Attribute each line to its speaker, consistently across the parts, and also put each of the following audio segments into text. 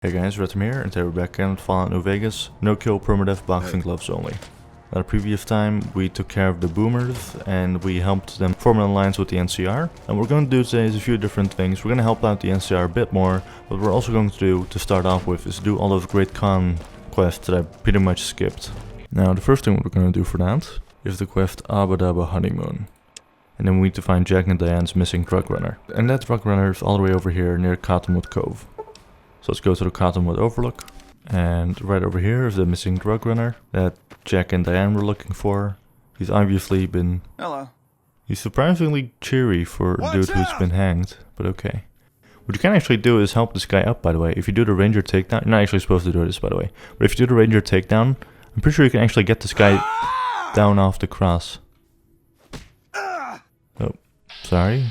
Speaker 1: Hey guys, Retim here, and today we're back in Fallout New Vegas. No kill, permadeath, boxing gloves only. At a previous time, we took care of the boomers, and we helped them form an alliance with the NCR. And what we're going to do today is a few different things. We're going to help out the NCR a bit more. What we're also going to do, to start off with, is do all those great con quests that I pretty much skipped. Now, the first thing we're going to do for that is the quest Abba Dabba Honeymoon. And then we need to find Jack and Diane's missing drug runner. And that drug runner is all the way over here near Cottonwood Cove. So let's go to the Cottonwood Overlook, and right over here is the missing drug runner that Jack and Diane were looking for. He's obviously been...
Speaker 2: Hello.
Speaker 1: He's surprisingly cheery for a dude who's been hanged, but okay. What you can actually do is help this guy up, by the way. If you do the ranger takedown, you're not actually supposed to do this, by the way. But if you do the ranger takedown, I'm pretty sure you can actually get this guy down off the cross. Oh, sorry.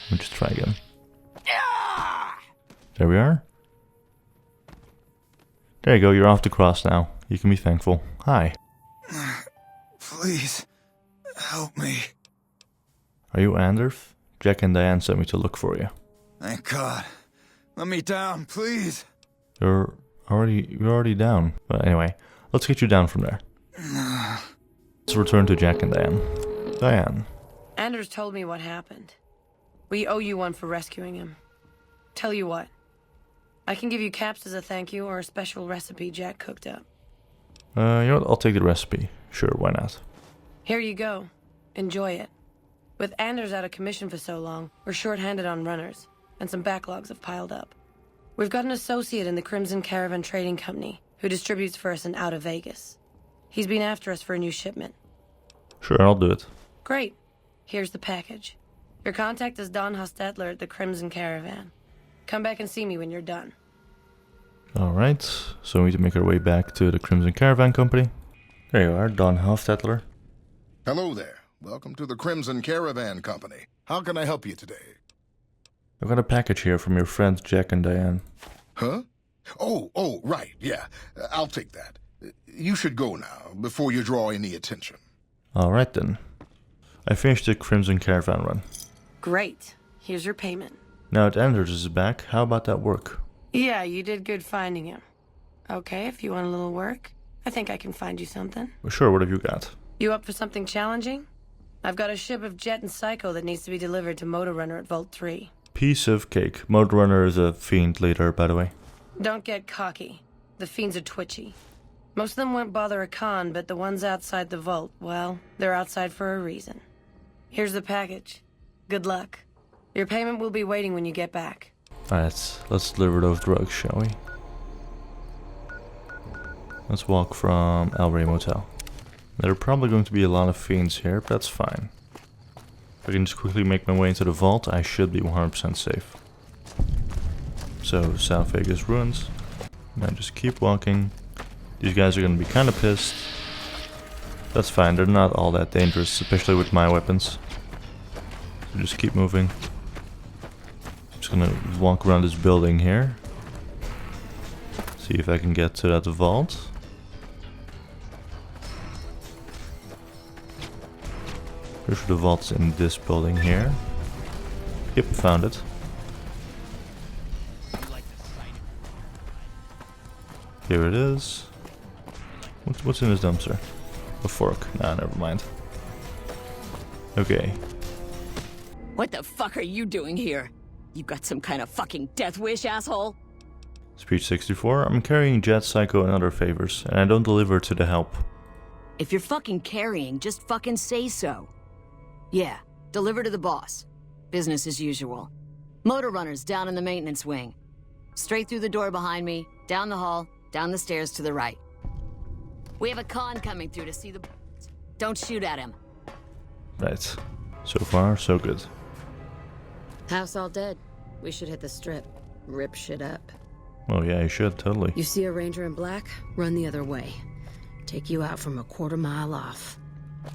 Speaker 1: Let me just try again. There we are. There you go, you're off the cross now. You can be thankful. Hi.
Speaker 2: Please, help me.
Speaker 1: Are you Anders? Jack and Diane sent me to look for you.
Speaker 2: Thank God. Let me down, please.
Speaker 1: You're already down. But anyway, let's get you down from there. Let's return to Jack and Diane. Diane.
Speaker 3: Anders told me what happened. We owe you one for rescuing him. Tell you what. I can give you caps as a thank you or a special recipe Jack cooked up.
Speaker 1: You know what? I'll take the recipe. Sure, why not?
Speaker 3: Here you go. Enjoy it. With Anders out of commission for so long, we're short-handed on runners, and some backlogs have piled up. We've got an associate in the Crimson Caravan Trading Company who distributes for us and out of Vegas. He's been after us for a new shipment.
Speaker 1: Sure, I'll do it.
Speaker 3: Great. Here's the package. Your contact is Don Hostetler at the Crimson Caravan. Come back and see me when you're done.
Speaker 1: Alright, so we need to make our way back to the Crimson Caravan Company. There you are, Don Hofstetler.
Speaker 4: Hello there. Welcome to the Crimson Caravan Company. How can I help you today?
Speaker 1: I've got a package here from your friends Jack and Diane.
Speaker 4: Huh? Oh, right, yeah. I'll take that. You should go now, before you draw any attention.
Speaker 1: Alright then. I finished the Crimson Caravan run.
Speaker 3: Great. Here's your payment.
Speaker 1: Now that Anders is back, how about that work?
Speaker 3: Yeah, you did good finding him. Okay, if you want a little work, I think I can find you something.
Speaker 1: Well, sure, what have you got?
Speaker 3: You up for something challenging? I've got a ship of Jet and Psycho that needs to be delivered to Motor Runner at Vault 3.
Speaker 1: Piece of cake. Motor Runner is a fiend leader, by the way.
Speaker 3: Don't get cocky. The fiends are twitchy. Most of them won't bother a con, but the ones outside the vault, well, they're outside for a reason. Here's the package. Good luck. Your payment will be waiting when you get back.
Speaker 1: Alright, let's deliver those drugs, shall we? Let's walk from El Rey Motel. There are probably going to be a lot of fiends here, but that's fine. If I can just quickly make my way into the vault, I should be 100% safe. So, South Vegas ruins. Now just keep walking. These guys are going to be kind of pissed. That's fine, they're not all that dangerous, especially with my weapons. So just keep moving. Just gonna walk around this building here. See if I can get to that vault. Pretty sure the vault's in this building here. Yep, found it. Here it is. What's in this dumpster? A fork. Nah, never mind. Okay.
Speaker 5: What the fuck are you doing here? You got some kind of fucking death wish, asshole?
Speaker 1: Speech 64. I'm carrying Jet, Psycho, and other favors, and I don't deliver to the help.
Speaker 5: If you're fucking carrying, just fucking say so. Yeah, deliver to the boss. Business as usual. Motor runners down in the maintenance wing. Straight through the door behind me, down the hall, down the stairs to the right. We have a con coming through to see the... Don't shoot at him.
Speaker 1: Right. So far, so good.
Speaker 6: House all dead. We should hit the strip. Rip shit up.
Speaker 1: Oh yeah, you should, totally.
Speaker 6: You see a ranger in black? Run the other way. Take you out from a quarter mile off.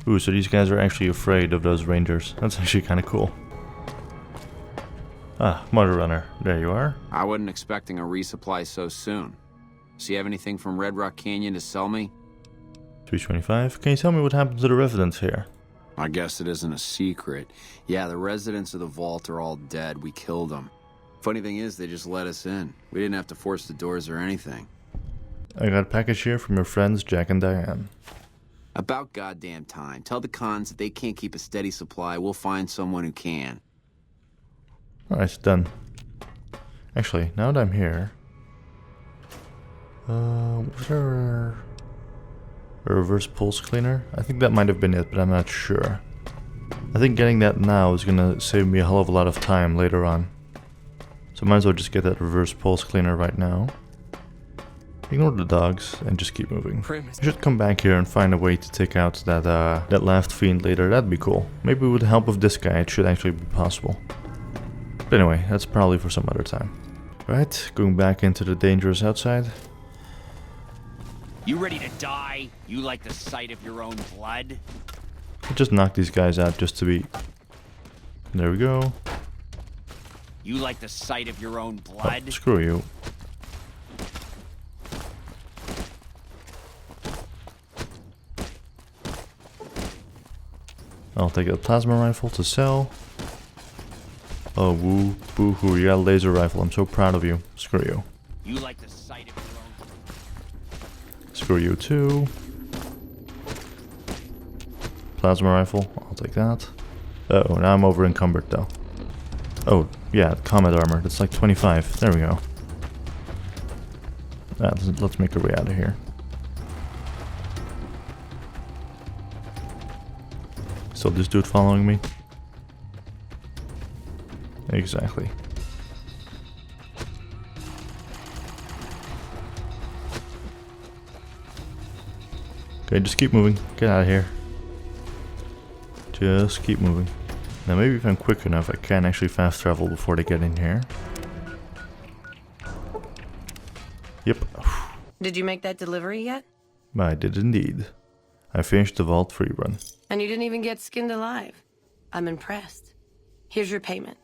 Speaker 1: Ooh, so these guys are actually afraid of those rangers. That's actually kind of cool. Ah, Motor Runner. There you are.
Speaker 7: I wasn't expecting a resupply so soon. So you have anything from Red Rock Canyon to sell me?
Speaker 1: 325. Can you tell me what happened to the residents here?
Speaker 7: I guess it isn't a secret. Yeah, the residents of the vault are all dead. We killed them. Funny thing is, they just let us in. We didn't have to force the doors or anything.
Speaker 1: I got a package here from your friends Jack and Diane.
Speaker 7: About goddamn time. Tell the cons that they can't keep a steady supply. We'll find someone who can.
Speaker 1: Alright, done. Actually, now that I'm here... was there a reverse pulse cleaner? I think that might have been it, but I'm not sure. I think getting that now is gonna save me a hell of a lot of time later on. So I might as well just get that reverse pulse cleaner right now. Ignore the dogs and just keep moving. I should come back here and find a way to take out that last fiend later. That'd be cool. Maybe with the help of this guy it should actually be possible. But anyway, that's probably for some other time. Right, going back into the dangerous outside.
Speaker 8: You ready to die? You like the sight of your own blood?
Speaker 1: I'll just knock these guys out just to be... There we go.
Speaker 8: You like the sight of your own blood?
Speaker 1: Oh, screw you. I'll take a plasma rifle to sell. Oh, woo, boo-hoo, you got a laser rifle. I'm so proud of you. Screw you.
Speaker 8: You like the sight of your own...
Speaker 1: Screw you too. Plasma rifle, I'll take that. Uh-oh, now I'm over encumbered though. Oh, yeah, combat armor, that's like 25. There we go. Let's make our way out of here. Still this dude following me? Exactly. Okay, just keep moving. Get out of here. Just keep moving. Now maybe if I'm quick enough I can actually fast travel before they get in here. Yep.
Speaker 3: Did you make that delivery yet?
Speaker 1: I did indeed. I finished the Vault free run.
Speaker 3: And you didn't even get skinned alive. I'm impressed. Here's your payment.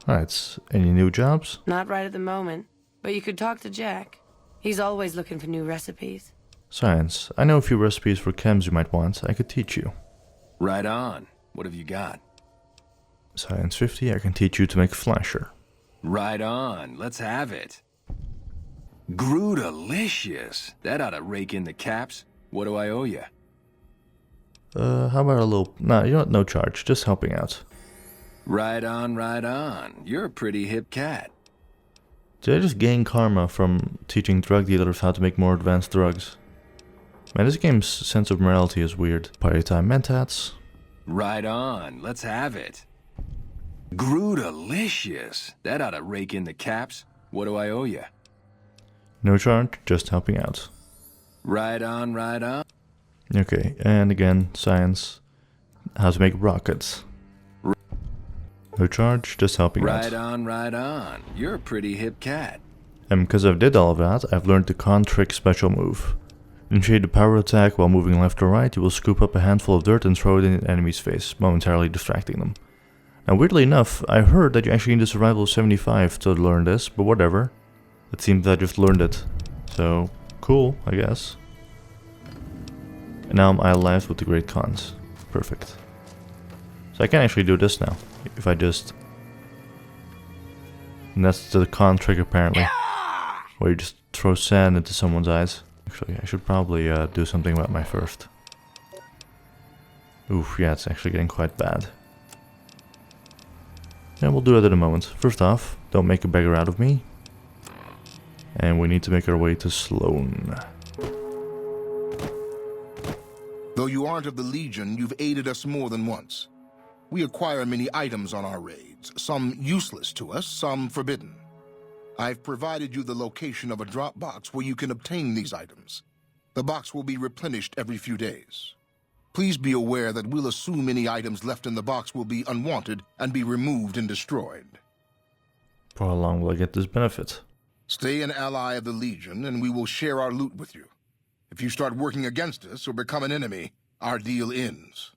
Speaker 1: Alright, any new jobs?
Speaker 3: Not right at the moment, but you could talk to Jack. He's always looking for new recipes.
Speaker 1: Science. I know a few recipes for chems you might want. I could teach you.
Speaker 2: Right on. What have you got?
Speaker 1: Science 50, I can teach you to make flasher.
Speaker 2: Right on. Let's have it. Groo-delicious. That ought to rake in the caps. What do I owe you?
Speaker 1: How about a little... Nah, you know what? No charge. Just helping out.
Speaker 2: Right on, right on. You're a pretty hip cat.
Speaker 1: Did I just gain karma from teaching drug dealers how to make more advanced drugs? Man, this game's sense of morality is weird. Party time mentats.
Speaker 2: Right on. Let's have it. Groo-delicious. That ought to rake in the caps. What do I owe you?
Speaker 1: No charge, just helping out.
Speaker 2: Right on, right on.
Speaker 1: Okay, and again, science. How to make rockets. No charge, just helping out.
Speaker 2: Right on, right on. You're a pretty hip cat.
Speaker 1: And because I've did all of that, I've learned the con trick special move. Initiate a power attack while moving left or right, you will scoop up a handful of dirt and throw it in an enemy's face, momentarily distracting them. Now weirdly enough, I heard that you actually need a survival of 75 to learn this, but whatever. It seems that I just learned it. So, cool, I guess. And now I'm idolized with the great cons. Perfect. So I can actually do this now, if I just... And that's the con trick apparently. Where you just throw sand into someone's eyes. Actually, I should probably do something about my first. Oof, yeah, it's actually getting quite bad. Yeah, we'll do that in a moment. First off, don't make a beggar out of me. And we need to make our way to Sloan.
Speaker 4: Though you aren't of the Legion, you've aided us more than once. We acquire many items on our raids, some useless to us, some forbidden. I've provided you the location of a drop box where you can obtain these items. The box will be replenished every few days. Please be aware that we'll assume any items left in the box will be unwanted and be removed and destroyed.
Speaker 1: For how long will I get this benefit?
Speaker 4: Stay an ally of the Legion and we will share our loot with you. If you start working against us or become an enemy, our deal ends.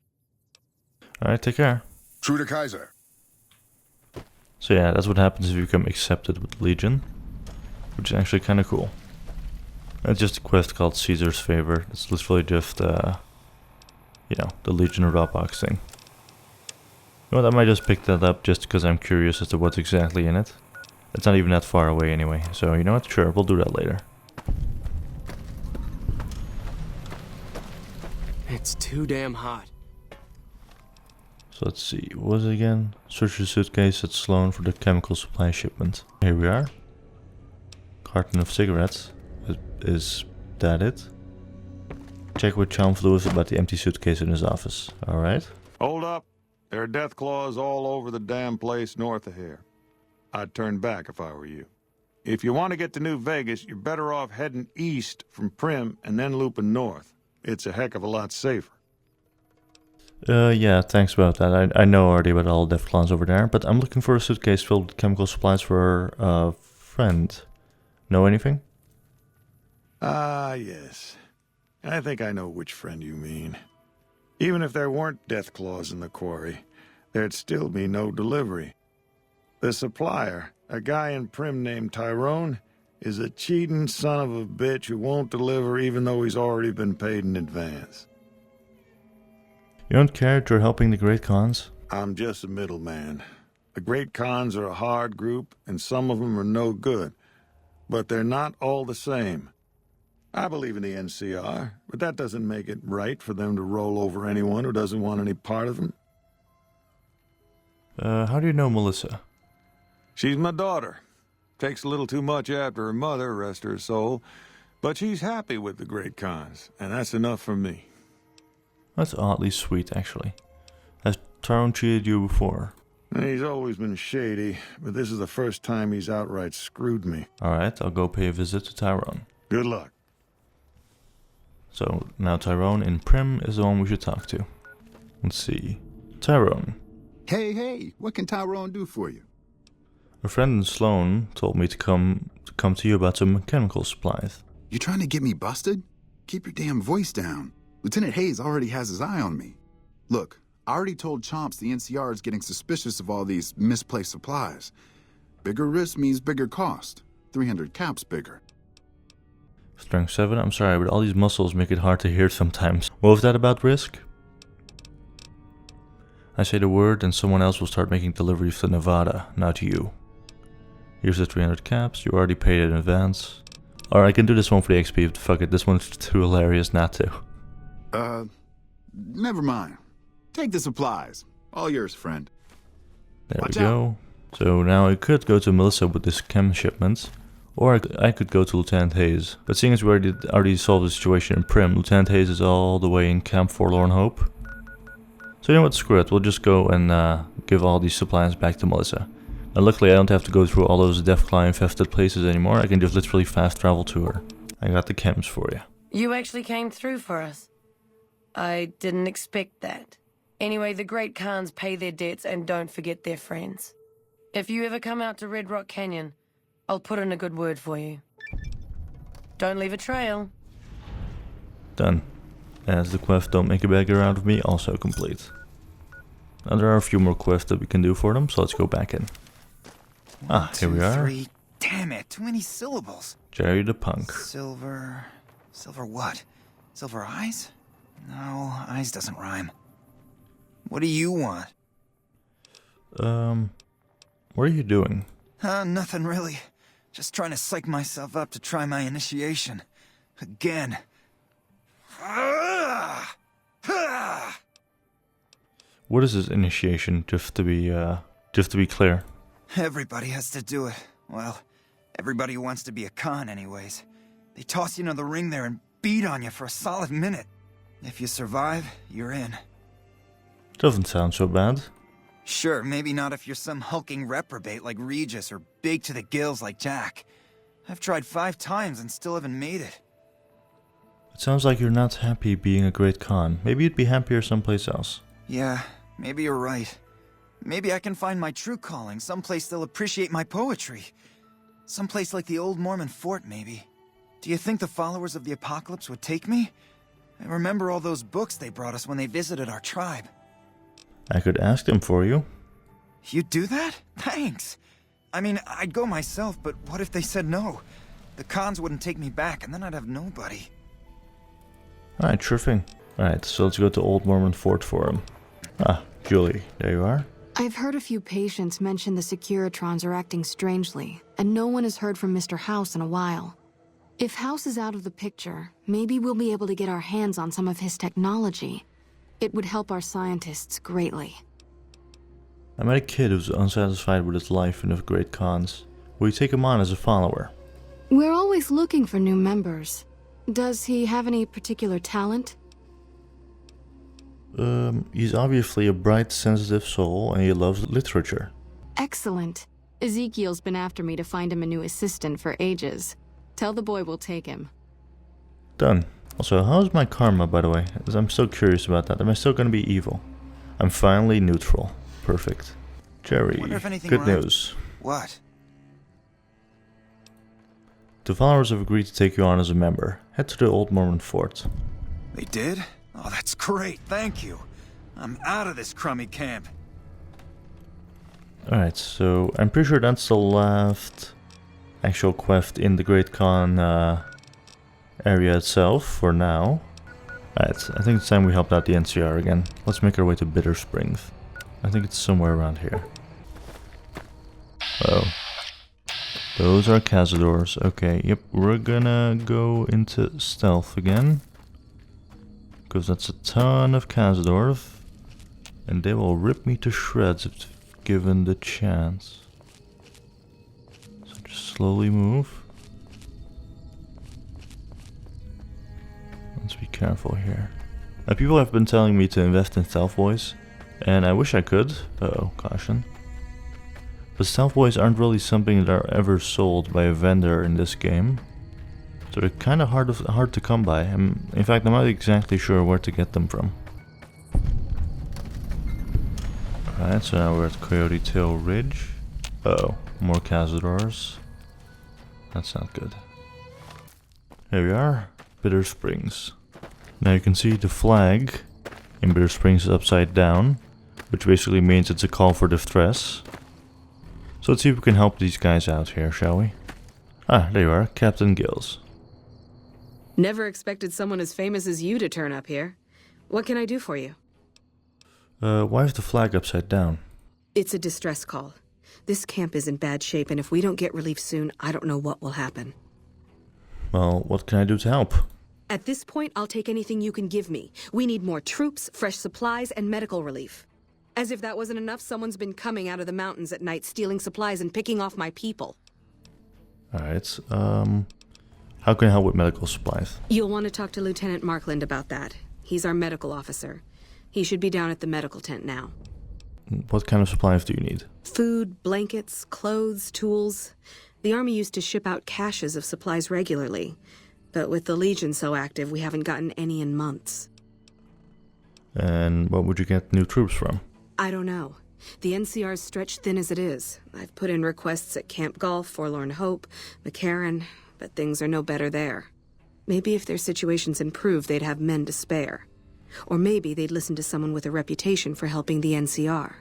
Speaker 1: Alright, take care.
Speaker 4: True to Kaiser.
Speaker 1: So yeah, that's what happens if you become accepted with the Legion. Which is actually kind of cool. It's just a quest called Caesar's Favor. It's literally just, you know, the Legion Dropbox thing. You know what, I might just pick that up just because I'm curious as to what's exactly in it. It's not even that far away anyway, so you know what, sure, we'll do that later.
Speaker 9: It's too damn hot.
Speaker 1: So let's see, what was it again? Search your suitcase at Sloan for the chemical supply shipment. Here we are. Carton of cigarettes. Is that it? Check with Chomf Lewis about the empty suitcase in his office. Alright.
Speaker 10: Hold up. There are death claws all over the damn place north of here. I'd turn back if I were you. If you want to get to New Vegas, you're better off heading east from Prim and then looping north. It's a heck of a lot safer.
Speaker 1: Yeah, thanks about that. I know already about all the death claws over there, but I'm looking for a suitcase filled with chemical supplies for a friend. Know anything?
Speaker 10: Ah, yes. I think I know which friend you mean. Even if there weren't death claws in the quarry, there'd still be no delivery. The supplier, a guy in Prim named Tyrone, is a cheating son of a bitch who won't deliver even though he's already been paid in advance.
Speaker 1: You don't care that you're helping the Great Khans?
Speaker 10: I'm just a middleman. The Great Khans are a hard group, and some of them are no good. But they're not all the same. I believe in the NCR, but that doesn't make it right for them to roll over anyone who doesn't want any part of them.
Speaker 1: How do you know Melissa?
Speaker 10: She's my daughter. Takes a little too much after her mother, rest her soul. But she's happy with the Great Khans, and that's enough for me.
Speaker 1: That's oddly sweet, actually. Has Tyrone cheated you before?
Speaker 10: He's always been shady, but this is the first time he's outright screwed me.
Speaker 1: Alright, I'll go pay a visit to Tyrone.
Speaker 10: Good luck.
Speaker 1: So, now Tyrone in Prim is the one we should talk to. Let's see. Tyrone.
Speaker 2: Hey, what can Tyrone do for you?
Speaker 1: A friend in Sloan told me to come to you about some chemical supplies.
Speaker 2: You trying to get me busted? Keep your damn voice down. Lieutenant Hayes already has his eye on me. Look, I already told Chomps the NCR is getting suspicious of all these misplaced supplies. Bigger risk means bigger cost. 300 caps bigger.
Speaker 1: Strength 7? I'm sorry, but all these muscles make it hard to hear sometimes. What was that about risk? I say the word and someone else will start making deliveries to Nevada, not you. Here's the 300 caps, you already paid it in advance. Or I can do this one for the XP, but fuck it, this one's too hilarious not to.
Speaker 2: Never mind. Take the supplies. All yours, friend.
Speaker 1: There
Speaker 2: Watch
Speaker 1: we go.
Speaker 2: out.
Speaker 1: So now I could go to Melissa with this chem shipment. Or I could go to Lieutenant Hayes. But seeing as we already solved the situation in Prim, Lieutenant Hayes is all the way in Camp Forlorn Hope. So you know what, screw it. We'll just go and give all these supplies back to Melissa. And luckily I don't have to go through all those Deathclaw infested places anymore. I can just literally fast travel to her. I got the chems for you.
Speaker 3: You actually came through for us. I didn't expect that. Anyway, the Great Khans pay their debts and don't forget their friends. If you ever come out to Red Rock Canyon, I'll put in a good word for you. Don't leave a trail.
Speaker 1: Done. As the quest Don't Make a Beggar Out of Me also complete. Now there are a few more quests that we can do for them, so let's go back in. Here we are.
Speaker 11: 3. Damn it, too many syllables.
Speaker 1: Jerry the Punk.
Speaker 11: Silver what? Silver eyes? No, eyes doesn't rhyme. What do you want?
Speaker 1: What are you doing?
Speaker 11: Nothing really. Just trying to psych myself up to try my initiation. Again.
Speaker 1: What is this initiation, just to be clear?
Speaker 11: Everybody has to do it. Well, everybody who wants to be a Khan anyways. They toss you into the ring there and beat on you for a solid minute. If you survive, you're in.
Speaker 1: Doesn't sound so bad.
Speaker 11: Sure, maybe not if you're some hulking reprobate like Regis or big to the gills like Jack. I've tried 5 times and still haven't made it.
Speaker 1: It sounds like you're not happy being a Great Khan. Maybe you'd be happier someplace else.
Speaker 11: Yeah, maybe you're right. Maybe I can find my true calling, someplace they'll appreciate my poetry. Someplace like the old Mormon fort, maybe. Do you think the followers of the apocalypse would take me? I remember all those books they brought us when they visited our tribe.
Speaker 1: I could ask them for you.
Speaker 11: You'd do that? Thanks. I mean, I'd go myself, but what if they said no? The Khans wouldn't take me back, and then I'd have nobody.
Speaker 1: Alright, sure thing. Alright, so let's go to Old Mormon Fort for him. Julie, there you are.
Speaker 12: I've heard a few patients mention the Securitrons are acting strangely, and no one has heard from Mr. House in a while. If House is out of the picture, maybe we'll be able to get our hands on some of his technology. It would help our scientists greatly.
Speaker 1: I met a kid who's unsatisfied with his life in the Great Khans. Will you take him on as a follower?
Speaker 12: We're always looking for new members. Does he have any particular talent?
Speaker 1: He's obviously a bright, sensitive soul, and he loves literature.
Speaker 12: Excellent. Ezekiel's been after me to find him a new assistant for ages. Tell the boy we'll take him.
Speaker 1: Done. Also, how's my karma, by the way? I'm so curious about that. Am I still gonna be evil? I'm finally neutral. Perfect. Jerry, good news.
Speaker 11: What?
Speaker 1: The followers have agreed to take you on as a member. Head to the Old Mormon Fort.
Speaker 11: They did? Oh, that's great, thank you. I'm out of this crummy camp.
Speaker 1: Alright, so I'm pretty sure that's the last actual quest in the Great Khan area itself for now. Alright, I think it's time we helped out the NCR again. Let's make our way to Bitter Springs. I think it's somewhere around here. Oh. Those are cazadors. Okay, yep, we're gonna go into stealth again. Because that's a ton of cazadors. And they will rip me to shreds if given the chance. So just slowly move. Let's be careful here. Now, people have been telling me to invest in stealth boys. And I wish I could. Uh-oh, caution. But stealth boys aren't really something that are ever sold by a vendor in this game. So they're kind of hard to come by. In fact, I'm not exactly sure where to get them from. Alright, so now we're at Coyote Tail Ridge. Uh-oh, more cazadors. That's not good. Here we are, Bitter Springs. Now you can see the flag in Bitter Springs is upside down, which basically means it's a call for distress. So let's see if we can help these guys out here, shall we? Ah, there you are, Captain Gills.
Speaker 6: Never expected someone as famous as you to turn up here. What can I do for you?
Speaker 1: Why is the flag upside down?
Speaker 6: It's a distress call. This camp is in bad shape, and if we don't get relief soon, I don't know what will happen.
Speaker 1: Well, what can I do to help?
Speaker 6: At this point, I'll take anything you can give me. We need more troops, fresh supplies, and medical relief. As if that wasn't enough, someone's been coming out of the mountains at night, stealing supplies and picking off my people.
Speaker 1: Alright, how can I help with medical supplies?
Speaker 6: You'll want to talk to Lieutenant Markland about that. He's our medical officer. He should be down at the medical tent now.
Speaker 1: What kind of supplies do you need?
Speaker 6: Food, blankets, clothes, tools. The Army used to ship out caches of supplies regularly. But with the Legion so active, we haven't gotten any in months.
Speaker 1: And what would you get new troops from?
Speaker 6: I don't know. The NCR's stretched thin as it is. I've put in requests at Camp Golf, Forlorn Hope, McCarran, but things are no better there. Maybe if their situations improve, they'd have men to spare. Or maybe they'd listen to someone with a reputation for helping the NCR.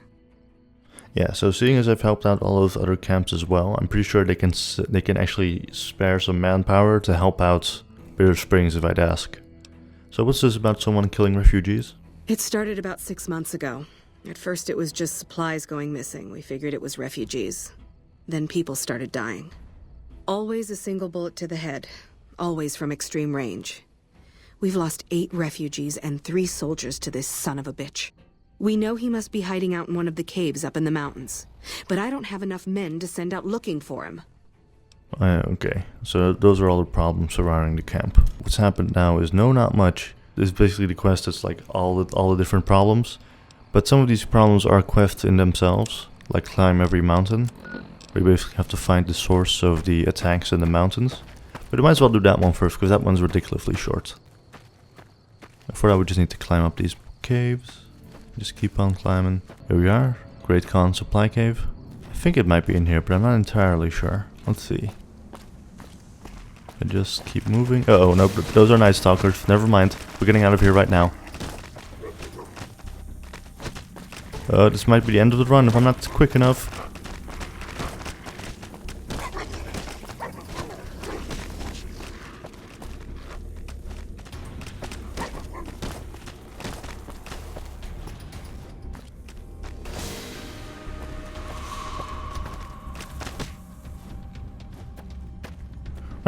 Speaker 1: Yeah, so seeing as I've helped out all those other camps as well, I'm pretty sure they can actually spare some manpower to help out Bitter Springs if I'd ask. So what's this about someone killing refugees?
Speaker 6: It started about 6 months ago. At first it was just supplies going missing. We figured it was refugees. Then people started dying. Always a single bullet to the head. Always from extreme range. We've lost 8 refugees and 3 soldiers to this son of a bitch. We know he must be hiding out in one of the caves up in the mountains. But I don't have enough men to send out looking for him.
Speaker 1: Okay, so those are all the problems surrounding the camp. What's happened now is no, not much. This is basically the quest that's like all the different problems. But some of these problems are quests in themselves, like climb every mountain. We basically have to find the source of the attacks in the mountains. But we might as well do that one first, because that one's ridiculously short. For that we just need to climb up these caves. Just keep on climbing. Here we are, Great Khan Supply Cave. I think it might be in here, but I'm not entirely sure. Let's see. I just keep moving. Oh no, those are Night Stalkers. Never mind. We're getting out of here right now. This might be the end of the run if I'm not quick enough.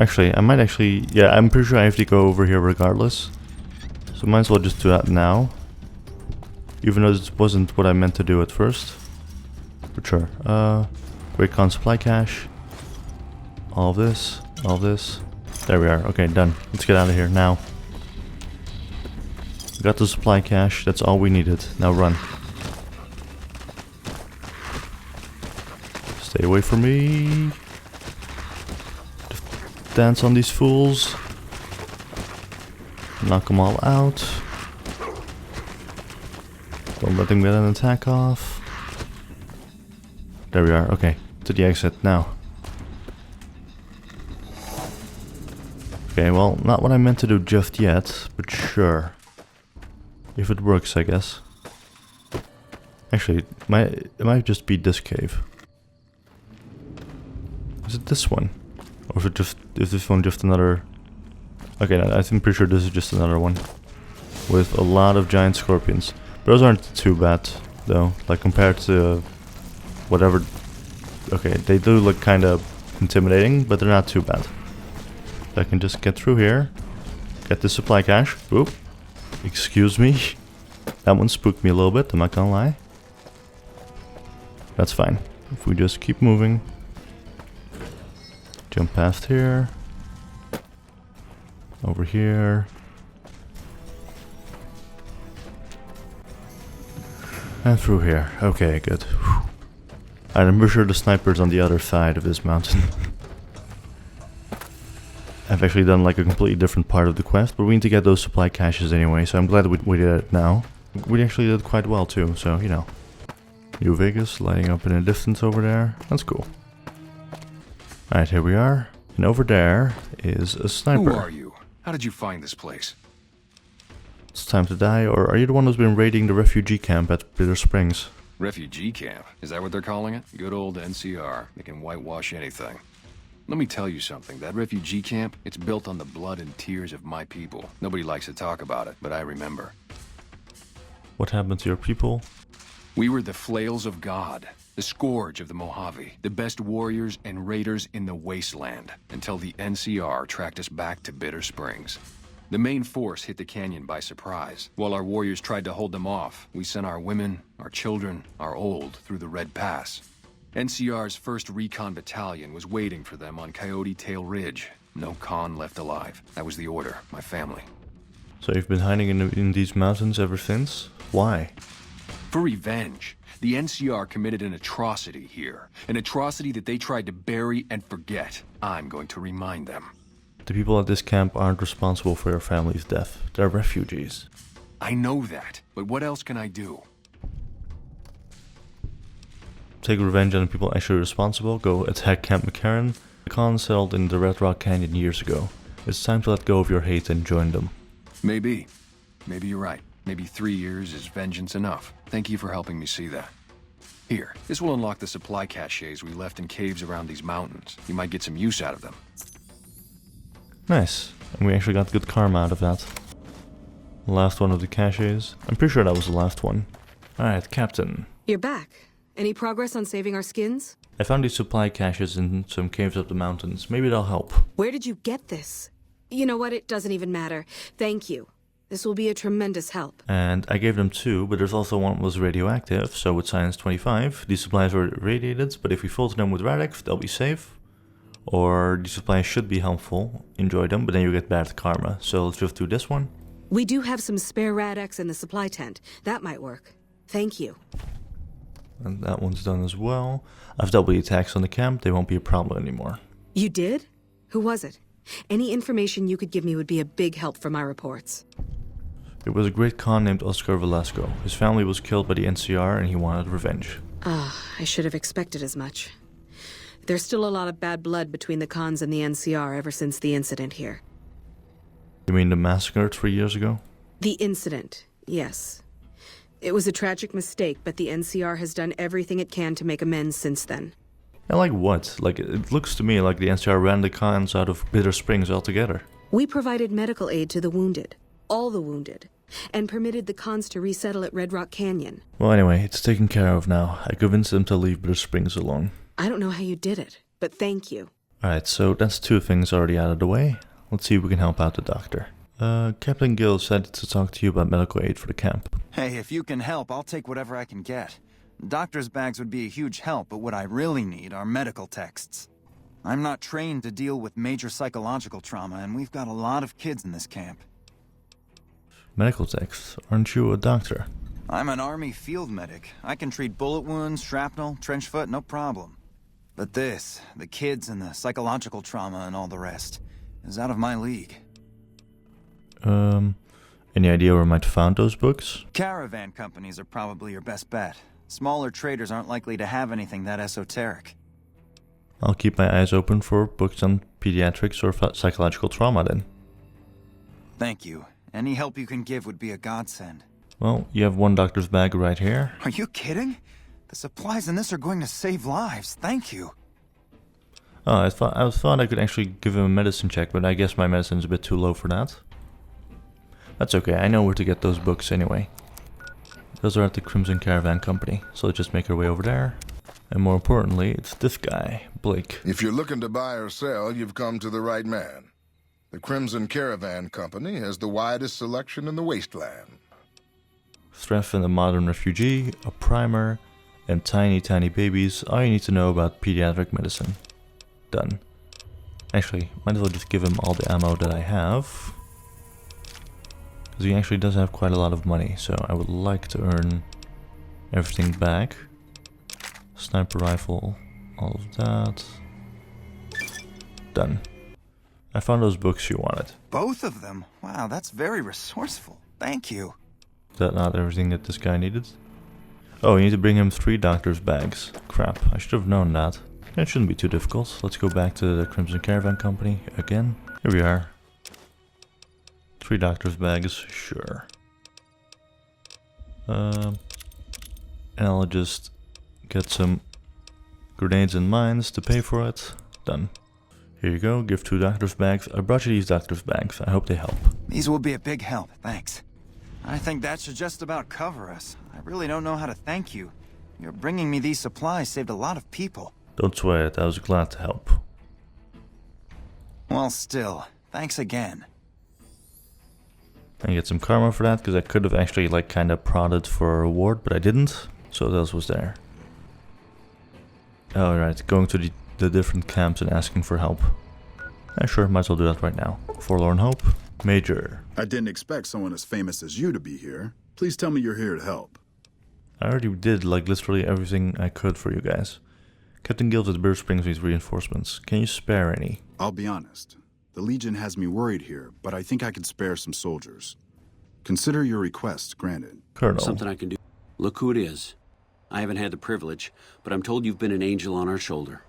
Speaker 1: Actually, I might actually... Yeah, I'm pretty sure I have to go over here regardless. So might as well just do that now. Even though this wasn't what I meant to do at first. But sure. Great con supply cache. All of this. All of this. There we are. Okay, done. Let's get out of here now. Got the supply cache. That's all we needed. Now run. Stay away from me. Dance on these fools. Knock them all out. Don't let them get an attack off. There we are. Okay, to the exit now. Okay, well, not what I meant to do just yet, but sure. If it works, I guess. Actually, it might just be this cave. Is it this one? Or is this one just another... Okay, I'm pretty sure this is just another one. With a lot of giant scorpions. But those aren't too bad, though. Like, compared to... whatever... Okay, they do look kind of intimidating, but they're not too bad. So I can just get through here. Get the supply cache. Oop. Excuse me. That one spooked me a little bit, I'm not gonna lie. That's fine. If we just keep moving. Jump past here. Over here. And through here. Okay, good. Alright, I'm pretty sure the sniper's on the other side of this mountain. I've actually done like a completely different part of the quest, but we need to get those supply caches anyway, so I'm glad we did it now. We actually did quite well too, so you know. New Vegas lighting up in the distance over there. That's cool. Alright, here we are. And over there is a sniper.
Speaker 13: Who are you? How did you find this place?
Speaker 1: It's time to die, or are you the one who's been raiding the refugee camp at Bitter Springs?
Speaker 13: Refugee camp? Is that what they're calling it? Good old NCR. They can whitewash anything. Let me tell you something. That refugee camp, it's built on the blood and tears of my people. Nobody likes to talk about it, but I remember.
Speaker 1: What happened to your people?
Speaker 13: We were the flails of God, the scourge of the Mojave, the best warriors and raiders in the wasteland, until the NCR tracked us back to Bitter Springs. The main force hit the canyon by surprise. While our warriors tried to hold them off, we sent our women, our children, our old through the Red Pass. NCR's 1st Recon Battalion was waiting for them on Coyote Tail Ridge. No con left alive. That was the order, my family.
Speaker 1: So you've been hiding in these mountains ever since? Why?
Speaker 13: For revenge. The NCR committed an atrocity here. An atrocity that they tried to bury and forget. I'm going to remind them.
Speaker 1: The people at this camp aren't responsible for your family's death. They're refugees.
Speaker 13: I know that, but what else can I do?
Speaker 1: Take revenge on the people actually responsible, go attack Camp McCarran. The Khan settled in the Red Rock Canyon years ago. It's time to let go of your hate and join them.
Speaker 13: Maybe. Maybe you're right. Maybe 3 years is vengeance enough. Thank you for helping me see that. Here, this will unlock the supply caches we left in caves around these mountains. You might get some use out of them.
Speaker 1: Nice. And we actually got good karma out of that. Last one of the caches. I'm pretty sure that was the last one. Alright, Captain.
Speaker 6: You're back. Any progress on saving our skins?
Speaker 1: I found these supply caches in some caves up the mountains. Maybe they'll help.
Speaker 6: Where did you get this? You know what? It doesn't even matter. Thank you. This will be a tremendous help.
Speaker 1: And I gave them 2, but there's also one that was radioactive, so with Science 25, these supplies were radiated, but if we filter them with Radix, they'll be safe. Or these supplies should be helpful, enjoy them, but then you get bad karma. So let's just do this one.
Speaker 6: We do have some spare Radix in the supply tent. That might work. Thank you.
Speaker 1: And that one's done as well. I've doubled the attacks on the camp, they won't be a problem anymore.
Speaker 6: You did? Who was it? Any information you could give me would be a big help for my reports.
Speaker 1: It was a great Khan named Oscar Velasco. His family was killed by the NCR and he wanted revenge.
Speaker 6: I should have expected as much. There's still a lot of bad blood between the Khans and the NCR ever since the incident here.
Speaker 1: You mean the massacre 3 years ago?
Speaker 6: The incident, yes. It was a tragic mistake, but the NCR has done everything it can to make amends since then.
Speaker 1: And like what? Like, it looks to me like the NCR ran the Khans out of Bitter Springs altogether.
Speaker 6: We provided medical aid to the wounded, all the wounded, and permitted the Khans to resettle at Red Rock Canyon.
Speaker 1: Well, anyway, it's taken care of now. I convinced them to leave Bitter Springs alone.
Speaker 6: I don't know how you did it, but thank you.
Speaker 1: Alright, so that's two things already out of the way. Let's see if we can help out the doctor. Captain Gill said to talk to you about medical aid for the camp.
Speaker 11: Hey, if you can help, I'll take whatever I can get. Doctor's bags would be a huge help, but what I really need are medical texts. I'm not trained to deal with major psychological trauma, and we've got a lot of kids in this camp.
Speaker 1: Medical texts? Aren't you a doctor?
Speaker 11: I'm an army field medic. I can treat bullet wounds, shrapnel, trench foot, no problem. But this, the kids and the psychological trauma and all the rest, is out of my league.
Speaker 1: Any idea where I might find those books?
Speaker 11: Caravan companies are probably your best bet. Smaller traders aren't likely to have anything that esoteric.
Speaker 1: I'll keep my eyes open for books on pediatrics or psychological trauma then.
Speaker 11: Thank you. Any help you can give would be a godsend.
Speaker 1: Well, you have one doctor's bag right here.
Speaker 11: Are you kidding? The supplies in this are going to save lives. Thank you.
Speaker 1: Oh, I thought I could actually give him a medicine check, but I guess my medicine's a bit too low for that. That's okay, I know where to get those books anyway. Those are at the Crimson Caravan Company, so let's just make our way over there. And more importantly, it's this guy, Blake.
Speaker 4: If you're looking to buy or sell, you've come to the right man. The Crimson Caravan Company has the widest selection in the wasteland.
Speaker 1: Strength in the modern refugee, a primer, and tiny babies, all you need to know about pediatric medicine. Done. Actually, might as well just give him all the ammo that I have. Because he actually does have quite a lot of money, so I would like to earn everything back. Sniper rifle, all of that. Done. I found those books you wanted.
Speaker 11: Both of them? Wow, that's very resourceful. Thank you.
Speaker 1: Is that not everything that this guy needed? Oh, you need to bring him 3 doctor's bags. Crap, I should have known that. It shouldn't be too difficult. Let's go back to the Crimson Caravan Company again. Here we are. 3 doctor's bags, sure. And I'll just get some grenades and mines to pay for it. Done. Here you go, give 2 doctor's bags. I brought you these doctor's bags. I hope they help.
Speaker 11: These will be a big help, thanks. I think that should just about cover us. I really don't know how to thank you. Your bringing me these supplies saved a lot of people.
Speaker 1: Don't sweat it, I was glad to help.
Speaker 11: Well, still, thanks again.
Speaker 1: I get some karma for that, because I could have actually like kind of prodded for a reward, but I didn't. So what else was there? Oh right, going to the different camps and asking for help. Sure, might as well do that right now. Forlorn Hope, Major.
Speaker 2: I didn't expect someone as famous as you to be here. Please tell me you're here to help.
Speaker 1: I already did like literally everything I could for you guys. Captain Guild at Bitter Springs needs reinforcements. Can you spare any?
Speaker 2: I'll be honest. The Legion has me worried here, but I think I could spare some soldiers. Consider your request granted.
Speaker 1: Colonel.
Speaker 14: Something I can do. Look who it is. I haven't had the privilege, but I'm told you've been an angel on our shoulder.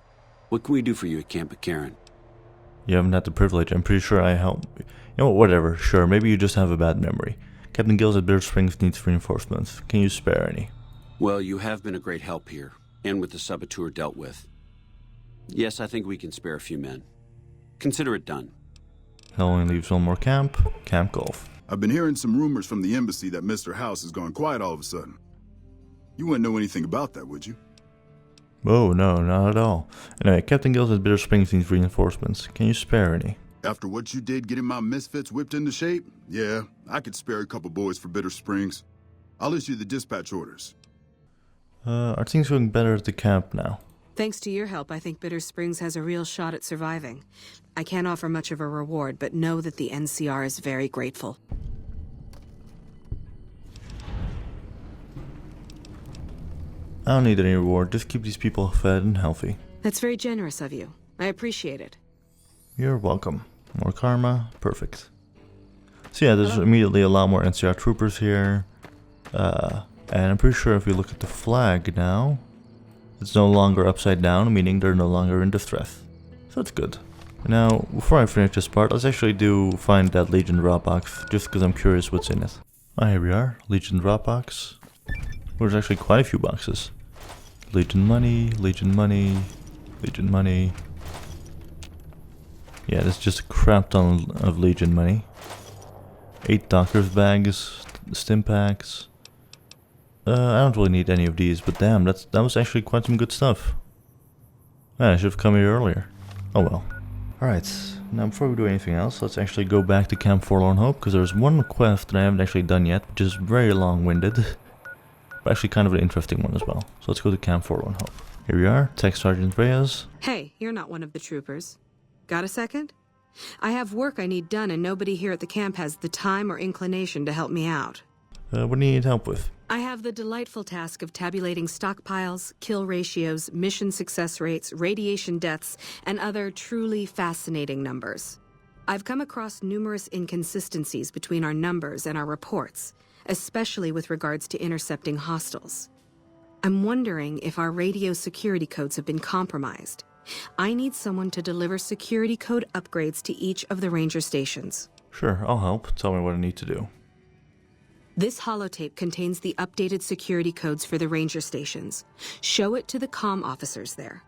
Speaker 14: What can we do for you at Camp of Karen?
Speaker 1: You haven't had the privilege. I'm pretty sure I helped. You know what, whatever. Sure, maybe you just have a bad memory. Captain Guild at Bitter Springs needs reinforcements. Can you spare any?
Speaker 14: Well, you have been a great help here, and with the saboteur dealt with. Yes, I think we can spare a few men. Consider it done.
Speaker 1: That only leaves one more camp. Camp Golf.
Speaker 2: I've been hearing some rumors from the embassy that Mr. House has gone quiet all of a sudden. You wouldn't know anything about that, would you?
Speaker 1: Oh, no, not at all. Anyway, Captain Guild at Bitter Springs needs reinforcements. Can you spare any?
Speaker 2: After what you did getting my misfits whipped into shape, yeah, I could spare a couple boys for Bitter Springs. I'll issue the dispatch orders.
Speaker 1: Are things going better at the camp now?
Speaker 6: Thanks to your help, I think Bitter Springs has a real shot at surviving. I can't offer much of a reward, but know that the NCR is very grateful.
Speaker 1: I don't need any reward, just keep these people fed and healthy.
Speaker 6: That's very generous of you. I appreciate it.
Speaker 1: You're welcome. More karma, perfect. So yeah, there's immediately a lot more NCR troopers here. And I'm pretty sure if we look at the flag now, it's no longer upside down, meaning they're no longer in distress. So that's good. Now, before I finish this part, let's actually find that Legion Dropbox, just because I'm curious what's in it. Ah, here we are, Legion Dropbox. There's actually quite a few boxes. Legion money, Legion money, Legion money. Yeah, there's just a crap ton of Legion money. 8 doctor's bags, stim packs. I don't really need any of these, but damn, that was actually quite some good stuff. Man, I should have come here earlier. Oh well. Alright, now before we do anything else, let's actually go back to Camp Forlorn Hope, because there's one quest that I haven't actually done yet, which is very long-winded, but actually kind of an interesting one as well. So let's go to Camp Forlorn Hope. Here we are, Tech Sergeant Reyes.
Speaker 6: Hey, you're not one of the troopers. Got a second? I have work I need done and nobody here at the camp has the time or inclination to help me out.
Speaker 1: What do you need help with?
Speaker 6: I have the delightful task of tabulating stockpiles, kill ratios, mission success rates, radiation deaths, and other truly fascinating numbers. I've come across numerous inconsistencies between our numbers and our reports, especially with regards to intercepting hostiles. I'm wondering if our radio security codes have been compromised. I need someone to deliver security code upgrades to each of the ranger stations.
Speaker 1: Sure, I'll help. Tell me what I need to do.
Speaker 6: This holotape contains the updated security codes for the ranger stations. Show it to the comm officers there.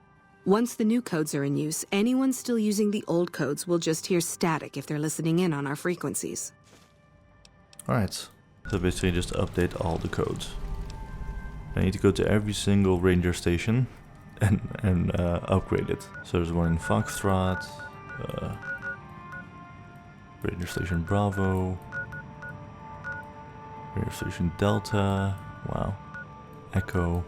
Speaker 6: Once the new codes are in use, anyone still using the old codes will just hear static if they're listening in on our frequencies.
Speaker 1: Alright, so basically just update all the codes. I need to go to every single ranger station and upgrade it. So there's one in Foxtrot, Ranger Station Bravo, Ranger Station Delta, wow, Echo.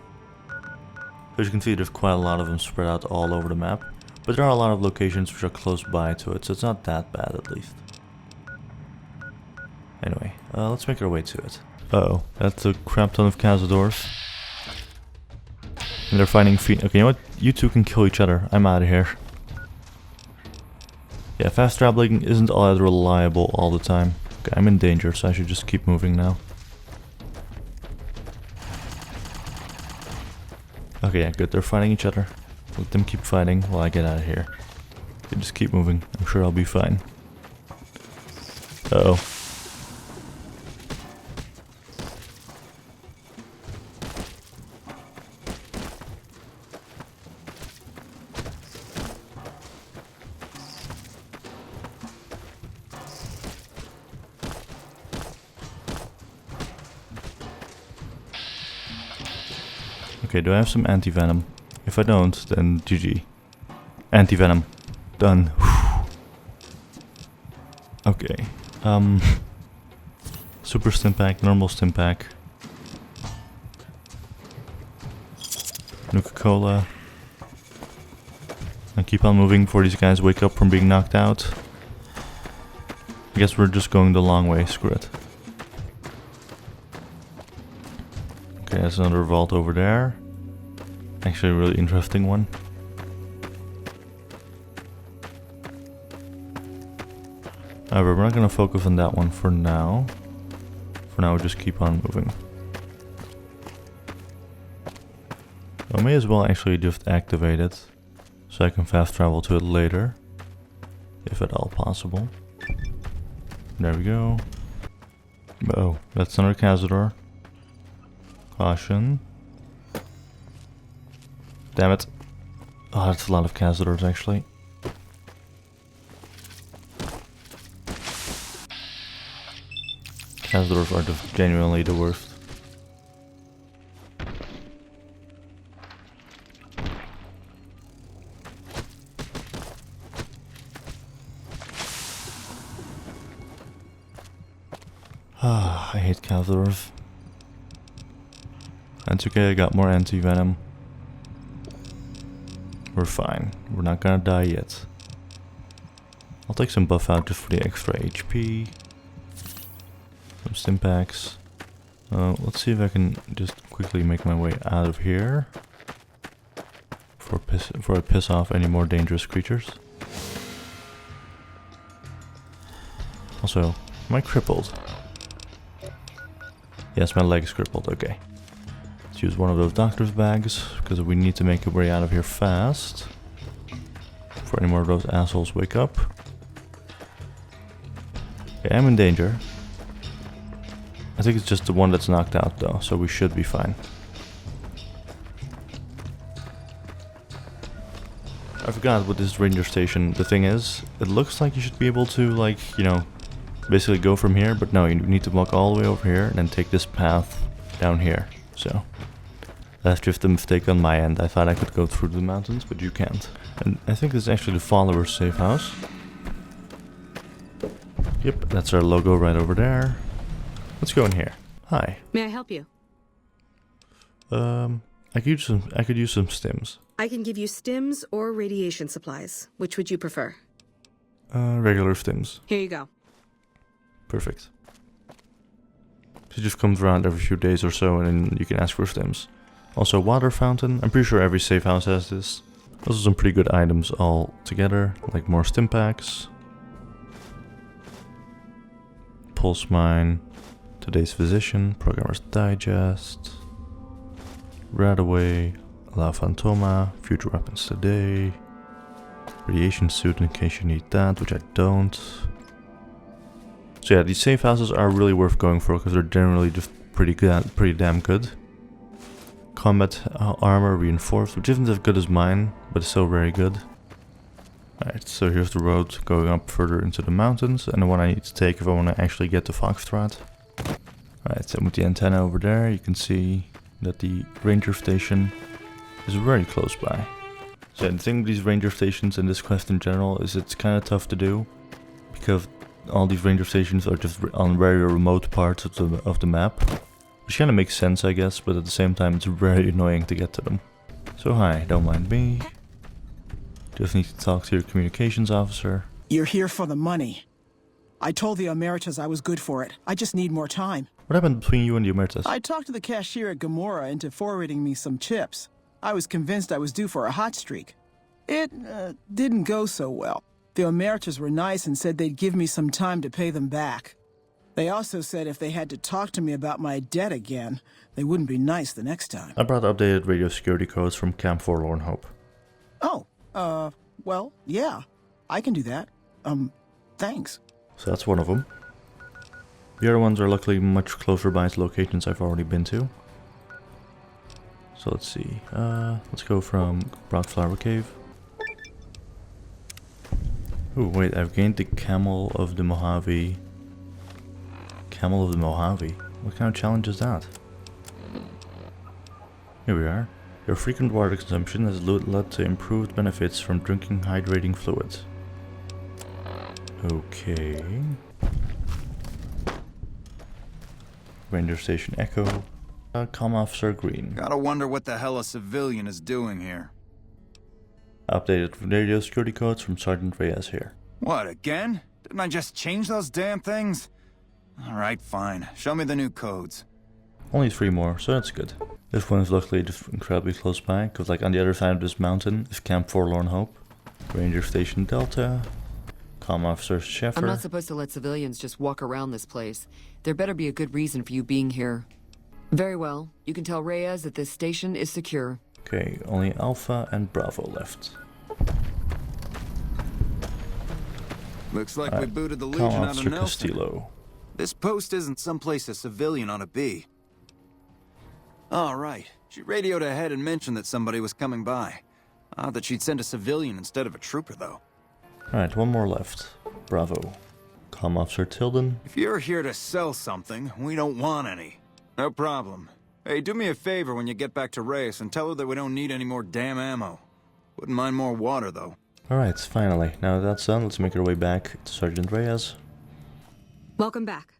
Speaker 1: So as you can see, there's quite a lot of them spread out all over the map, but there are a lot of locations which are close by to it, so it's not that bad at least. Anyway, let's make our way to it. Uh-oh, that's a crap ton of Cazadors. And they're fighting okay, you know what? You two can kill each other. I'm out of here. Yeah, fast traveling isn't all that reliable all the time. Okay, I'm in danger, so I should just keep moving now. Okay, yeah, good. They're fighting each other. Let them keep fighting while I get out of here. Okay, just keep moving. I'm sure I'll be fine. Uh-oh. Okay, do I have some anti-venom? If I don't, then GG. Anti-venom. Done. Okay. Super Stimpack, normal Stimpack. Nuka-Cola. And keep on moving before these guys wake up from being knocked out. I guess we're just going the long way, screw it. Okay, there's another vault over there. Actually a really interesting one. However, we're not going to focus on that one for now. For now, we'll just keep on moving. I may as well actually just activate it, so I can fast travel to it later, if at all possible. There we go. Oh, that's another Cazador. Caution. Damn it. Oh, that's a lot of Cazadors actually. Cazadors are just genuinely the worst. Ah, I hate Cazadors. That's okay, I got more anti-venom. We're fine. We're not gonna die yet. I'll take some buff out just for the extra HP. Some Stimpaks. Let's see if I can just quickly make my way out of here. Before I piss off any more dangerous creatures. Also, am I crippled? Yes, my leg is crippled, okay. Let's use one of those doctor's bags, because we need to make our way out of here fast. Before any more of those assholes wake up. Okay, I'm in danger. I think it's just the one that's knocked out though, so we should be fine. I forgot what this ranger station, the thing is, it looks like you should be able to, like, you know, basically go from here, but no, you need to walk all the way over here and then take this path down here. So that's just a mistake on my end. I thought I could go through the mountains, but you can't. And I think this is actually the follower's safe house. Yep, that's our logo right over there. Let's go in here. Hi.
Speaker 6: May I help you?
Speaker 1: I could use some stims.
Speaker 6: I can give you stims or radiation supplies. Which would you prefer?
Speaker 1: Regular stims.
Speaker 6: Here you go.
Speaker 1: Perfect. She just comes around every few days or so, and then you can ask for stims. Also, water fountain. I'm pretty sure every safe house has this. Those are some pretty good items all together, like more stim packs. Pulse mine. Today's physician. Programmer's digest. Radaway. La Phantoma. Future weapons today. Radiation suit in case you need that, which I don't. So yeah, these safe houses are really worth going for because they're generally just pretty damn good. Combat armor reinforced, which isn't as good as mine, but it's still very good. Alright, so here's the road going up further into the mountains, and the one I need to take if I want to actually get to Foxtrot. Alright, so with the antenna over there, you can see that the ranger station is very close by. So the thing with these ranger stations and this quest in general is it's kind of tough to do, because all these ranger stations are just on very remote parts of the map. Which kind of makes sense, I guess, but at the same time it's very annoying to get to them. So hi, don't mind me. Just need to talk to your communications officer.
Speaker 15: You're here for the money. I told the Emeritus I was good for it. I just need more time.
Speaker 1: What happened between you and the Emeritus?
Speaker 15: I talked to the cashier at Gamora into forwarding me some chips. I was convinced I was due for a hot streak. It didn't go so well. The Emeritus were nice and said they'd give me some time to pay them back. They also said if they had to talk to me about my debt again, they wouldn't be nice the next time.
Speaker 1: I brought updated radio security codes from Camp Forlorn Hope.
Speaker 15: Oh, well, yeah. I can do that. Thanks.
Speaker 1: So that's one of them. The other ones are luckily much closer by to locations I've already been to. So let's see. Let's go from Brockflower Cave. Oh wait, I've gained the Camel of the Mojave. Camel of the Mojave? What kind of challenge is that? Here we are. Your frequent water consumption has led to improved benefits from drinking hydrating fluids. Okay. Ranger Station Echo. Comm Officer Green.
Speaker 11: Gotta wonder what the hell a civilian is doing here.
Speaker 1: Updated radio security codes from Sergeant Reyes here.
Speaker 11: What, again? Didn't I just change those damn things? Alright, fine. Show me the new codes.
Speaker 1: Only 3 more, so that's good. This one is luckily just incredibly close by, because like on the other side of this mountain is Camp Forlorn Hope. Ranger Station Delta. Comm Officer Sheffer.
Speaker 16: I'm not supposed to let civilians just walk around this place. There better be a good reason for you being here. Very well. You can tell Reyes that this station is secure.
Speaker 1: Okay, only Alpha and Bravo left.
Speaker 11: Looks like we booted the Legion out of Nelson.
Speaker 1: Castillo.
Speaker 11: This post isn't someplace a civilian ought to be. All right. She radioed ahead and mentioned that somebody was coming by. Odd that she'd send a civilian instead of a trooper, though.
Speaker 1: Alright, one more left. Bravo. Comm Officer Tilden.
Speaker 11: If you're here to sell something, we don't want any. No problem. Hey, do me a favor when you get back to Reyes and tell her that we don't need any more damn ammo. Wouldn't mind more water, though.
Speaker 1: Alright, finally. Now that that's done, let's make our way back to Sergeant Reyes.
Speaker 6: Welcome back.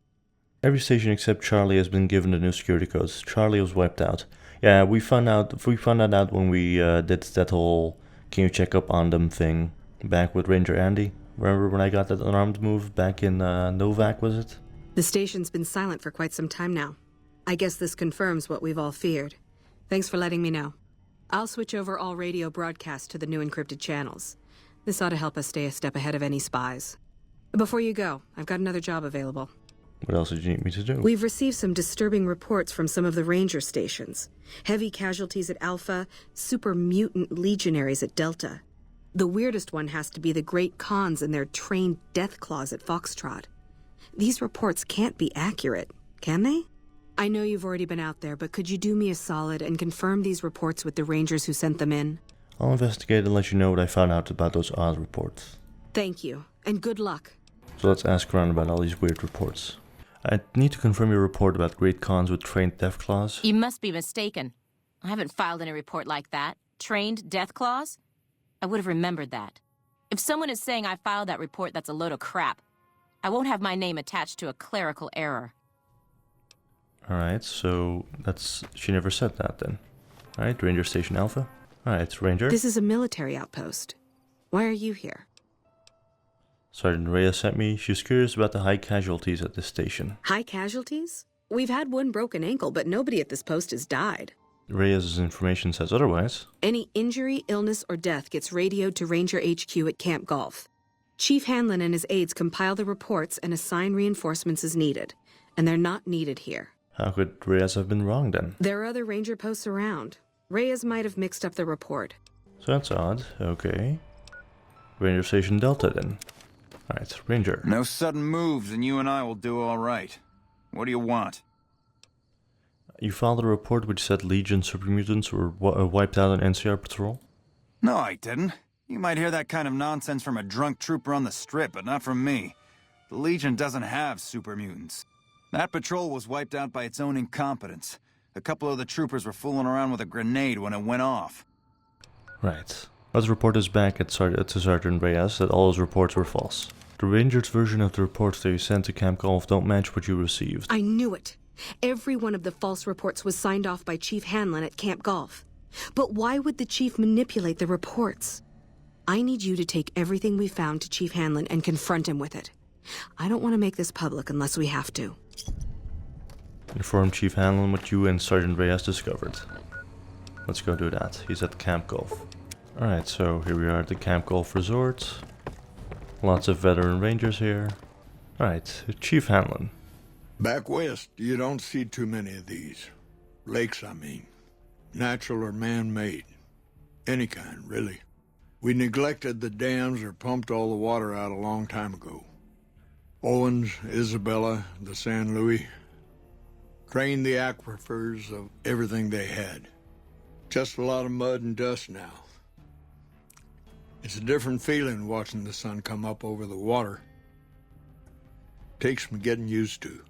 Speaker 1: Every station except Charlie has been given the new security codes. Charlie was wiped out. Yeah, we found that out when we did that whole can you check up on them thing back with Ranger Andy. Remember when I got that unarmed move back in Novak, was it?
Speaker 6: The station's been silent for quite some time now. I guess this confirms what we've all feared. Thanks for letting me know. I'll switch over all radio broadcasts to the new encrypted channels. This ought to help us stay a step ahead of any spies. Before you go, I've got another job available.
Speaker 1: What else did you need me to do?
Speaker 6: We've received some disturbing reports from some of the ranger stations. Heavy casualties at Alpha, super mutant legionaries at Delta. The weirdest one has to be the Great Khans and their trained death claws at Foxtrot. These reports can't be accurate, can they? I know you've already been out there, but could you do me a solid and confirm these reports with the rangers who sent them in?
Speaker 1: I'll investigate and let you know what I found out about those odd reports.
Speaker 6: Thank you, and good luck.
Speaker 1: So let's ask around about all these weird reports. I need to confirm your report about Great Khans with trained death claws.
Speaker 17: You must be mistaken. I haven't filed any report like that. Trained death claws? I would have remembered that. If someone is saying I filed that report, that's a load of crap. I won't have my name attached to a clerical error.
Speaker 1: Alright, so that's... she never said that then. Alright, Ranger Station Alpha. Alright, Ranger.
Speaker 6: This is a military outpost. Why are you here?
Speaker 1: Sergeant Reyes sent me. She's curious about the high casualties at this station.
Speaker 6: High casualties? We've had one broken ankle, but nobody at this post has died.
Speaker 1: Reyes' information says otherwise.
Speaker 6: Any injury, illness, or death gets radioed to Ranger HQ at Camp Golf. Chief Hanlon and his aides compile the reports and assign reinforcements as needed. And they're not needed here.
Speaker 1: How could Reyes have been wrong then?
Speaker 6: There are other Ranger posts around. Reyes might have mixed up the report.
Speaker 1: So that's odd. Okay. Ranger Station Delta then. Alright, Ranger.
Speaker 11: No sudden moves and you and I will do all right. What do you want?
Speaker 1: You filed a report which said Legion supermutants were wiped out on NCR patrol?
Speaker 11: No, I didn't. You might hear that kind of nonsense from a drunk trooper on the strip, but not from me. The Legion doesn't have supermutants. That patrol was wiped out by its own incompetence. A couple of the troopers were fooling around with a grenade when it went off.
Speaker 1: Right. Let's report this back to Sergeant Reyes that all his reports were false. The Rangers' version of the reports that you sent to Camp Golf don't match what you received.
Speaker 6: I knew it. Every one of the false reports was signed off by Chief Hanlon at Camp Golf. But why would the Chief manipulate the reports? I need you to take everything we found to Chief Hanlon and confront him with it. I don't want to make this public unless we have to.
Speaker 1: Inform Chief Hanlon what you and Sergeant Reyes discovered. Let's go do that. He's at Camp Golf. Alright, so here we are at the Camp Golf Resort. Lots of veteran rangers here. Alright, Chief Hanlon.
Speaker 10: Back west, you don't see too many of these. Lakes, I mean. Natural or man-made. Any kind, really. We neglected the dams or pumped all the water out a long time ago. Owens, Isabella, the San Luis. Drained the aquifers of everything they had. Just a lot of mud and dust now. It's a different feeling watching the sun come up over the water. Takes some getting used to.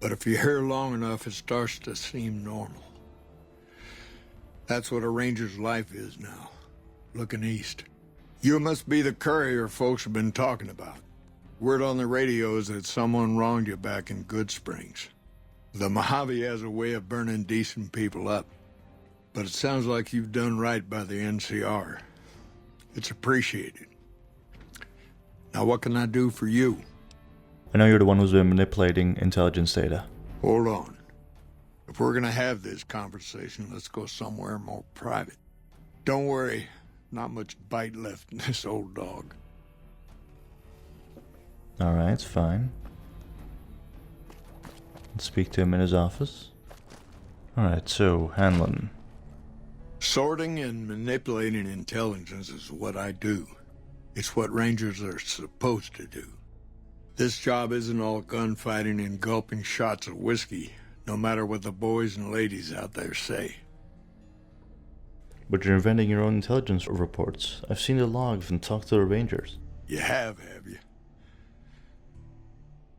Speaker 10: But if you're here long enough, it starts to seem normal. That's what a ranger's life is now, looking east. You must be the courier folks have been talking about. Word on the radio is that someone wronged you back in Good Springs. The Mojave has a way of burning decent people up. But it sounds like you've done right by the NCR. It's appreciated. Now what can I do for you?
Speaker 1: I know you're the one who's been manipulating intelligence data.
Speaker 10: Hold on. If we're gonna have this conversation, let's go somewhere more private. Don't worry, not much bite left in this old dog.
Speaker 1: Alright, fine. Let's speak to him in his office. Alright, so, Hanlon.
Speaker 10: Sorting and manipulating intelligence is what I do. It's what Rangers are supposed to do. This job isn't all gunfighting and gulping shots of whiskey, no matter what the boys and ladies out there say.
Speaker 1: But you're inventing your own intelligence reports. I've seen the logs and talked to the Rangers.
Speaker 10: You have you?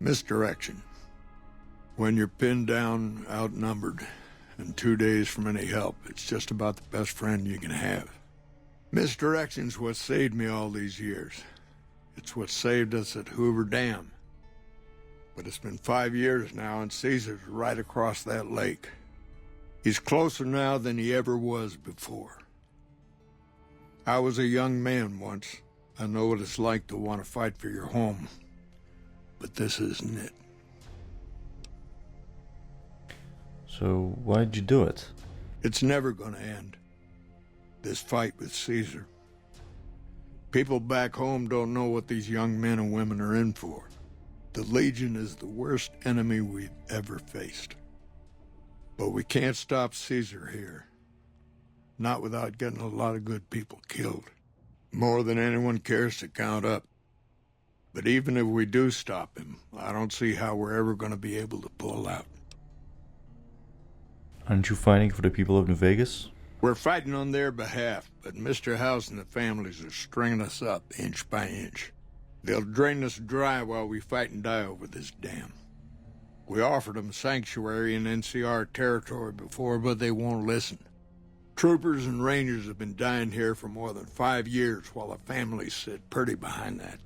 Speaker 10: Misdirection. When you're pinned down, outnumbered, and 2 days from any help, it's just about the best friend you can have. Misdirection's what saved me all these years. It's what saved us at Hoover Dam. But it's been 5 years now, and Caesar's right across that lake. He's closer now than he ever was before. I was a young man once. I know what it's like to want to fight for your home. But this isn't it.
Speaker 1: So, why'd you do it?
Speaker 10: It's never gonna end. This fight with Caesar. People back home don't know what these young men and women are in for. The Legion is the worst enemy we've ever faced. But we can't stop Caesar here. Not without getting a lot of good people killed. More than anyone cares to count up. But even if we do stop him, I don't see how we're ever going to be able to pull out.
Speaker 1: Aren't you fighting for the people of New Vegas?
Speaker 10: We're fighting on their behalf, but Mr. House and the families are stringing us up inch by inch. They'll drain us dry while we fight and die over this dam. We offered them sanctuary in NCR territory before, but they won't listen. Troopers and Rangers have been dying here for more than 5 years while the families sit pretty behind that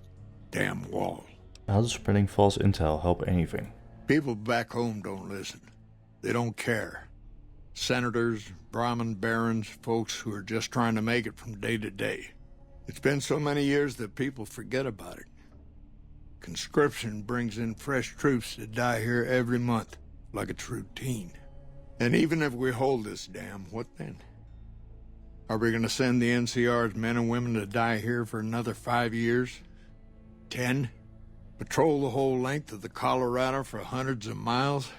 Speaker 10: damn wall.
Speaker 1: How does spreading false intel help anything?
Speaker 10: People back home don't listen. They don't care. Senators, Brahmin barons, folks who are just trying to make it from day to day. It's been so many years that people forget about it. Conscription brings in fresh troops to die here every month, like it's routine. And even if we hold this dam, what then? Are we gonna send the NCR's men and women to die here for another 5 years? 10? Patrol the whole length of the Colorado for hundreds of miles?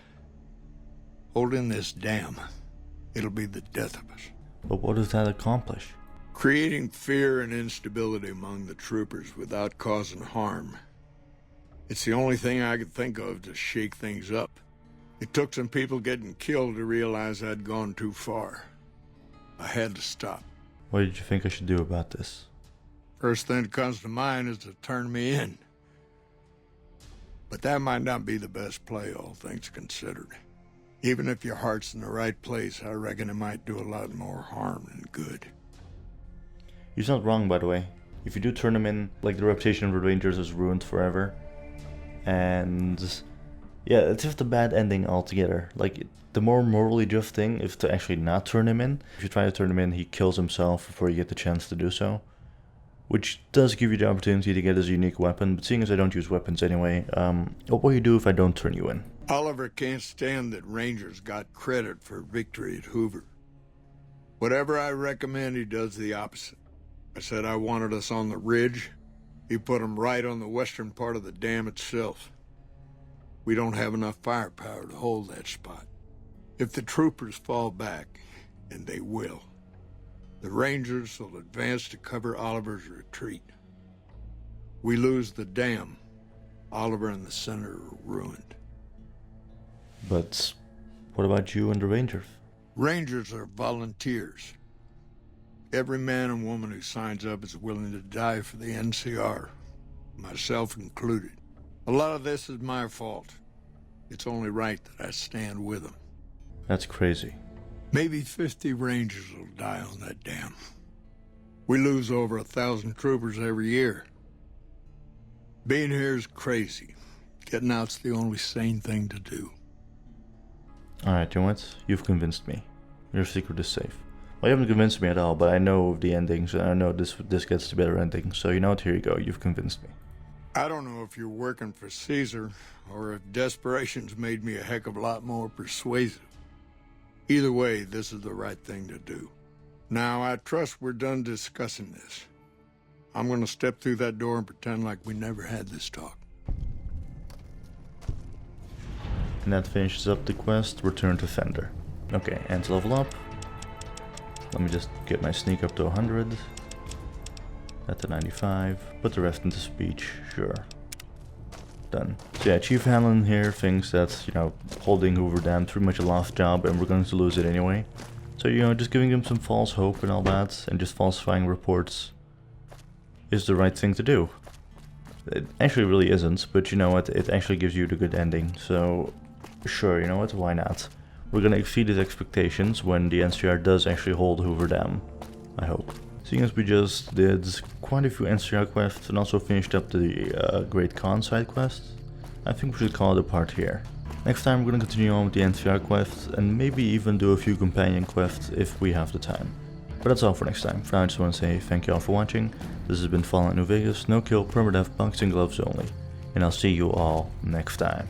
Speaker 10: Holding this dam, it'll be the death of us.
Speaker 1: But what does that accomplish?
Speaker 10: Creating fear and instability among the troopers without causing harm. It's the only thing I could think of to shake things up. It took some people getting killed to realize I'd gone too far. I had to stop.
Speaker 1: What did you think I should do about this?
Speaker 10: First thing that comes to mind is to turn me in. But that might not be the best play, all things considered. Even if your heart's in the right place, I reckon it might do a lot more harm than good.
Speaker 1: He's not wrong, by the way. If you do turn him in, like, the reputation of the Rangers is ruined forever. And yeah, it's just a bad ending altogether. Like, the more morally just thing is to actually not turn him in. If you try to turn him in, he kills himself before you get the chance to do so. Which does give you the opportunity to get his unique weapon, but seeing as I don't use weapons anyway, what will you do if I don't turn you in?
Speaker 10: Oliver can't stand that Rangers got credit for victory at Hoover. Whatever I recommend, he does the opposite. I said I wanted us on the ridge. He put them right on the western part of the dam itself. We don't have enough firepower to hold that spot. If the troopers fall back, and they will, the Rangers will advance to cover Oliver's retreat. We lose the dam. Oliver and the Senator are ruined.
Speaker 1: But what about you and the Rangers?
Speaker 10: Rangers are volunteers. Every man and woman who signs up is willing to die for the NCR, myself included. A lot of this is my fault. It's only right that I stand with them.
Speaker 1: That's crazy.
Speaker 10: Maybe 50 Rangers will die on that dam. We lose over 1,000 troopers every year. Being here is crazy. Getting out's the only sane thing to do.
Speaker 1: Alright, you know what? You've convinced me. Your secret is safe. Well, you haven't convinced me at all, but I know the endings, and I know this gets the better ending. So you know what? Here you go. You've convinced me.
Speaker 10: I don't know if you're working for Caesar, or if desperation's made me a heck of a lot more persuasive. Either way, this is the right thing to do. Now, I trust we're done discussing this. I'm gonna step through that door and pretend like we never had this talk.
Speaker 1: And that finishes up the quest, Return to Fender. Okay, and to level up, let me just get my sneak up to 100. That to 95, put the rest into speech, sure. Done. So yeah, Chief Hanlon here thinks that, you know, holding Hoover Dam pretty much a lost job and we're going to lose it anyway. So, you know, just giving him some false hope and all that, and just falsifying reports is the right thing to do. It actually really isn't, but you know what, it actually gives you the good ending, so sure, you know what, why not? We're gonna exceed his expectations when the NCR does actually hold Hoover Dam, I hope. Seeing as we just did quite a few NCR quests and also finished up the Great Khan side quest, I think we should call it a part here. Next time we're gonna continue on with the NCR quests and maybe even do a few companion quests if we have the time. But that's all for next time. For now I just want to say thank you all for watching. This has been Fallout New Vegas, no kill, permadeath, boxing gloves only. And I'll see you all next time.